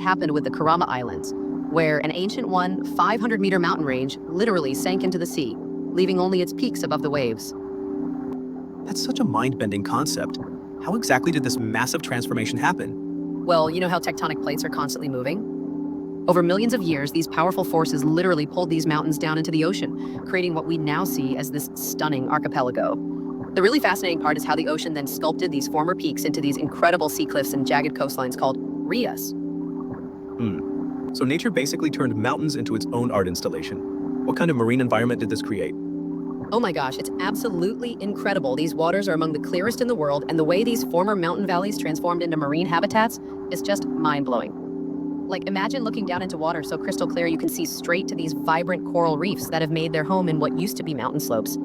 happened with the Korama Islands, where an ancient 500-meter mountain range literally sank into the sea, leaving only its peaks above the waves. That's such a mind-bending concept. How exactly did this massive transformation happen? Well, you know how tectonic plates are constantly moving? Over millions of years, these powerful forces literally pulled these mountains down into the ocean, creating what we now see as this stunning archipelago. The really fascinating part is how the ocean then sculpted these former peaks into these incredible sea cliffs and jagged coastlines called rias. So nature basically turned mountains into its own art installation. What kind of marine environment did this create? Oh my gosh, it's absolutely incredible. These waters are among the clearest in the world, and the way these former mountain valleys transformed into marine habitats is just mind-blowing. Like, imagine looking down into water so crystal clear you can see straight to these vibrant coral reefs that have made their home in what used to be mountain slopes.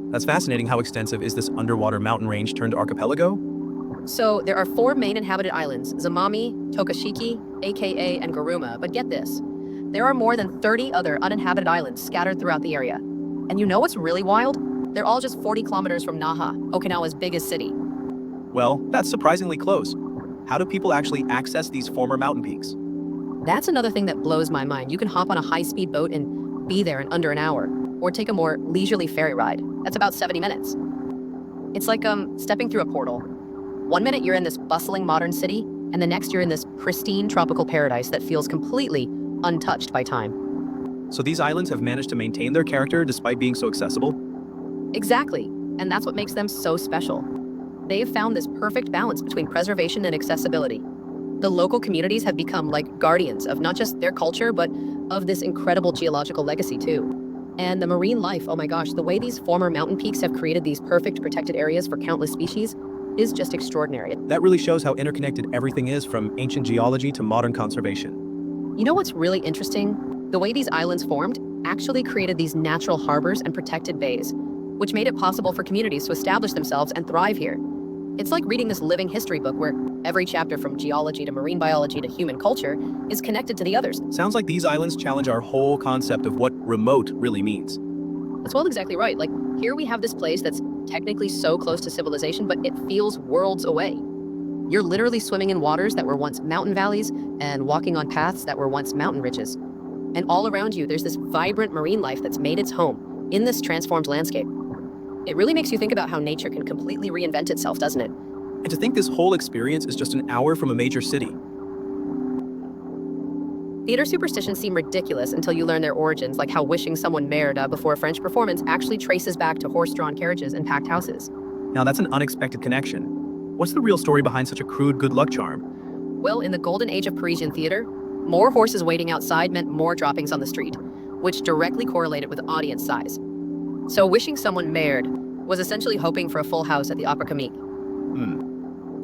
That's fascinating. How extensive is this underwater mountain range turned archipelago? So there are 4 main inhabited islands: Zamami, Tokashiki, aka, and Garuma. But get this, there are more than 30 other uninhabited islands scattered throughout the area. And you know what's really wild? They're all just 40 kilometers from Naha, Okinawa's biggest city. Well, that's surprisingly close. How do people actually access these former mountain peaks? That's another thing that blows my mind. You can hop on a high-speed boat and be there in under an hour, or take a more leisurely ferry ride. That's about 70 minutes. It's like stepping through a portal. One minute you're in this bustling modern city, and the next you're in this pristine tropical paradise that feels completely untouched by time. So these islands have managed to maintain their character despite being so accessible? Exactly, and that's what makes them so special. They've found this perfect balance between preservation and accessibility. The local communities have become like guardians of not just their culture, but of this incredible geological legacy too. And the marine life, oh my gosh, the way these former mountain peaks have created these perfect protected areas for countless species is just extraordinary. That really shows how interconnected everything is, from ancient geology to modern conservation. You know what's really interesting? The way these islands formed actually created these natural harbors and protected bays, which made it possible for communities to establish themselves and thrive here. It's like reading this living history book where every chapter, from geology to marine biology to human culture, is connected to the others. Sounds like these islands challenge our whole concept of what remote really means. That's well exactly right. Like, here we have this place that's technically so close to civilization, but it feels worlds away. You're literally swimming in waters that were once mountain valleys and walking on paths that were once mountain ridges. And all around you, there's this vibrant marine life that's made its home in this transformed landscape. It really makes you think about how nature can completely reinvent itself, doesn't it? And to think this whole experience is just an hour from a major city. Theater superstitions seem ridiculous until you learn their origins, like how wishing someone merda before a French performance actually traces back to horse-drawn carriages and packed houses. Now that's an unexpected connection. What's the real story behind such a crude good luck charm? Well, in the golden age of Parisian theater, more horses waiting outside meant more droppings on the street, which directly correlated with audience size. So wishing someone merde was essentially hoping for a full house at the Opera Comique.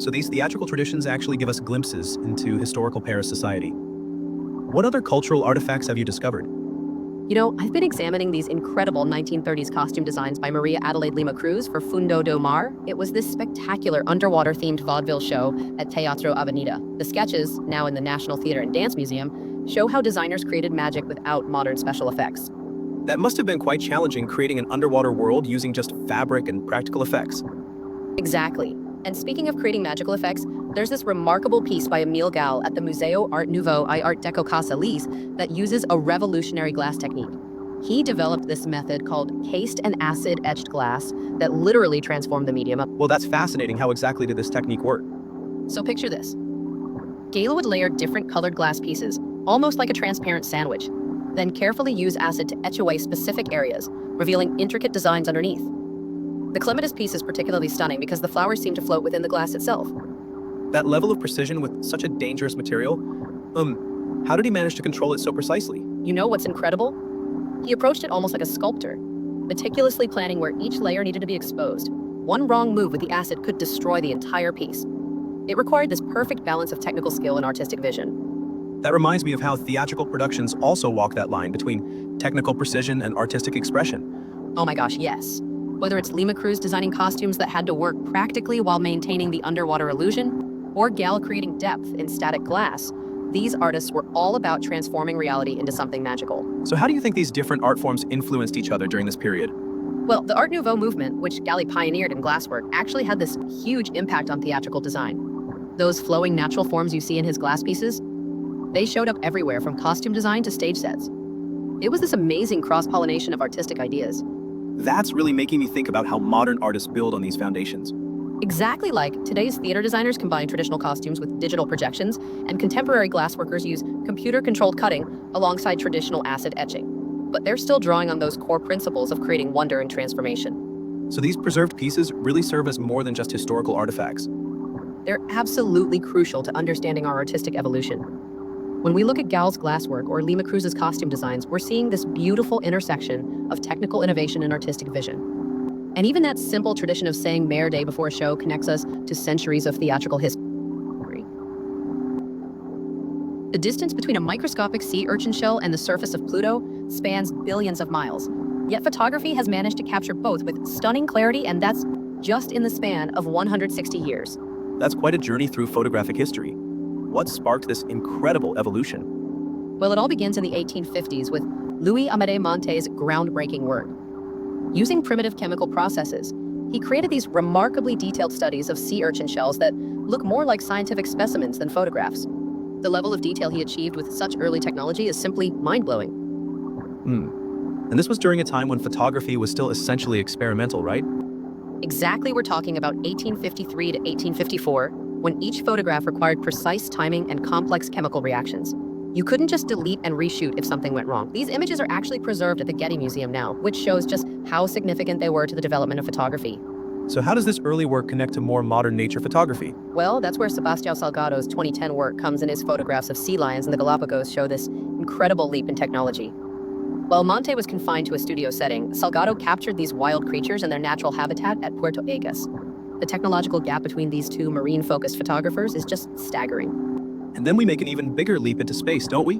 So these theatrical traditions actually give us glimpses into historical Paris society. What other cultural artifacts have you discovered? You know, I've been examining these incredible 1930s costume designs by Maria Adelaide Lima Cruz for Fundo do Mar. It was this spectacular underwater-themed vaudeville show at Teatro Avenida. The sketches, now in the National Theater and Dance Museum, show how designers created magic without modern special effects. That must have been quite challenging, creating an underwater world using just fabric and practical effects. Exactly. And speaking of creating magical effects, there's this remarkable piece by Emile Gall at the Museo Art Nouveau et Art Deco Casa Lise that uses a revolutionary glass technique. He developed this method called cased and acid etched glass that literally transformed the medium. Well, that's fascinating. How exactly did this technique work? So picture this. Gala would layer different colored glass pieces, almost like a transparent sandwich, then carefully use acid to etch away specific areas, revealing intricate designs underneath. The clematis piece is particularly stunning because the flowers seem to float within the glass itself. That level of precision with such a dangerous material, how did he manage to control it so precisely? You know what's incredible? He approached it almost like a sculptor, meticulously planning where each layer needed to be exposed. One wrong move with the acid could destroy the entire piece. It required this perfect balance of technical skill and artistic vision. That reminds me of how theatrical productions also walk that line between technical precision and artistic expression. Oh my gosh, yes. Whether it's Lima Cruz designing costumes that had to work practically while maintaining the underwater illusion, or Gall creating depth in static glass, these artists were all about transforming reality into something magical. So how do you think these different art forms influenced each other during this period? Well, the Art Nouveau movement, which Galli pioneered in glasswork, actually had this huge impact on theatrical design. Those flowing natural forms you see in his glass pieces, They showed up everywhere from costume design to stage sets. It was this amazing cross-pollination of artistic ideas. That's really making me think about how modern artists build on these foundations. Exactly like today's theater designers combine traditional costumes with digital projections, and contemporary glassworkers use computer-controlled cutting alongside traditional acid etching. But they're still drawing on those core principles of creating wonder and transformation. So these preserved pieces really serve as more than just historical artifacts. They're absolutely crucial to understanding our artistic evolution. When we look at Gal's glasswork or Lima Cruz's costume designs, we're seeing this beautiful intersection of technical innovation and artistic vision. And even that simple tradition of saying Mayor Day before a show connects us to centuries of theatrical history. The distance between a microscopic sea urchin shell and the surface of Pluto spans billions of miles. Yet photography has managed to capture both with stunning clarity, and that's just in the span of 160 years. That's quite a journey through photographic history. What sparked this incredible evolution? Well, it all begins in the 1850s with Louis Amédée Monte's groundbreaking work. Using primitive chemical processes, he created these remarkably detailed studies of sea urchin shells that look more like scientific specimens than photographs. The level of detail he achieved with such early technology is simply mind-blowing. And this was during a time when photography was still essentially experimental, right? Exactly, we're talking about 1853 to 1854, when each photograph required precise timing and complex chemical reactions. You couldn't just delete and reshoot if something went wrong. These images are actually preserved at the Getty Museum now, which shows just how significant they were to the development of photography. So how does this early work connect to more modern nature photography? Well, that's where Sebastião Salgado's 2010 work comes in. His photographs of sea lions in the Galapagos show this incredible leap in technology. While Monte was confined to a studio setting, Salgado captured these wild creatures in their natural habitat at Puerto Agas. The technological gap between these two marine-focused photographers is just staggering. And then we make an even bigger leap into space, don't we?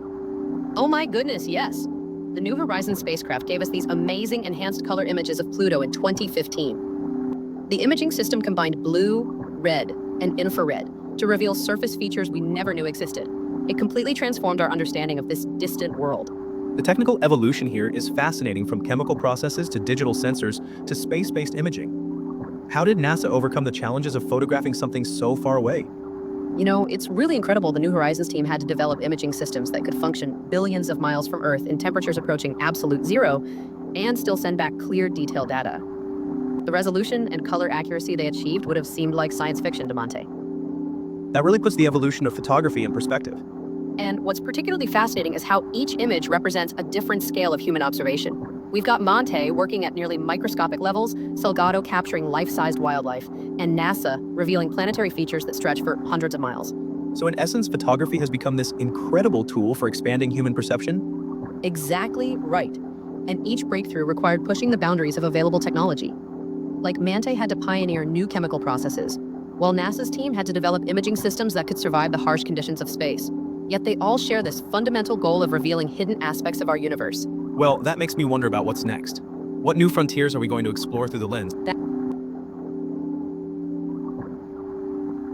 Oh my goodness, yes. The New Horizons spacecraft gave us these amazing enhanced color images of Pluto in 2015. The imaging system combined blue, red, and infrared to reveal surface features we never knew existed. It completely transformed our understanding of this distant world. The technical evolution here is fascinating, from chemical processes to digital sensors to space-based imaging. How did NASA overcome the challenges of photographing something so far away? You know, it's really incredible the New Horizons team had to develop imaging systems that could function billions of miles from Earth in temperatures approaching absolute zero and still send back clear, detailed data. The resolution and color accuracy they achieved would have seemed like science fiction to Monte. That really puts the evolution of photography in perspective. And what's particularly fascinating is how each image represents a different scale of human observation. We've got Monte working at nearly microscopic levels, Salgado capturing life-sized wildlife, and NASA revealing planetary features that stretch for hundreds of miles. So in essence, photography has become this incredible tool for expanding human perception? Exactly right. And each breakthrough required pushing the boundaries of available technology. Like Monte had to pioneer new chemical processes, while NASA's team had to develop imaging systems that could survive the harsh conditions of space. Yet they all share this fundamental goal of revealing hidden aspects of our universe. Well, that makes me wonder about what's next. What new frontiers are we going to explore through the lens?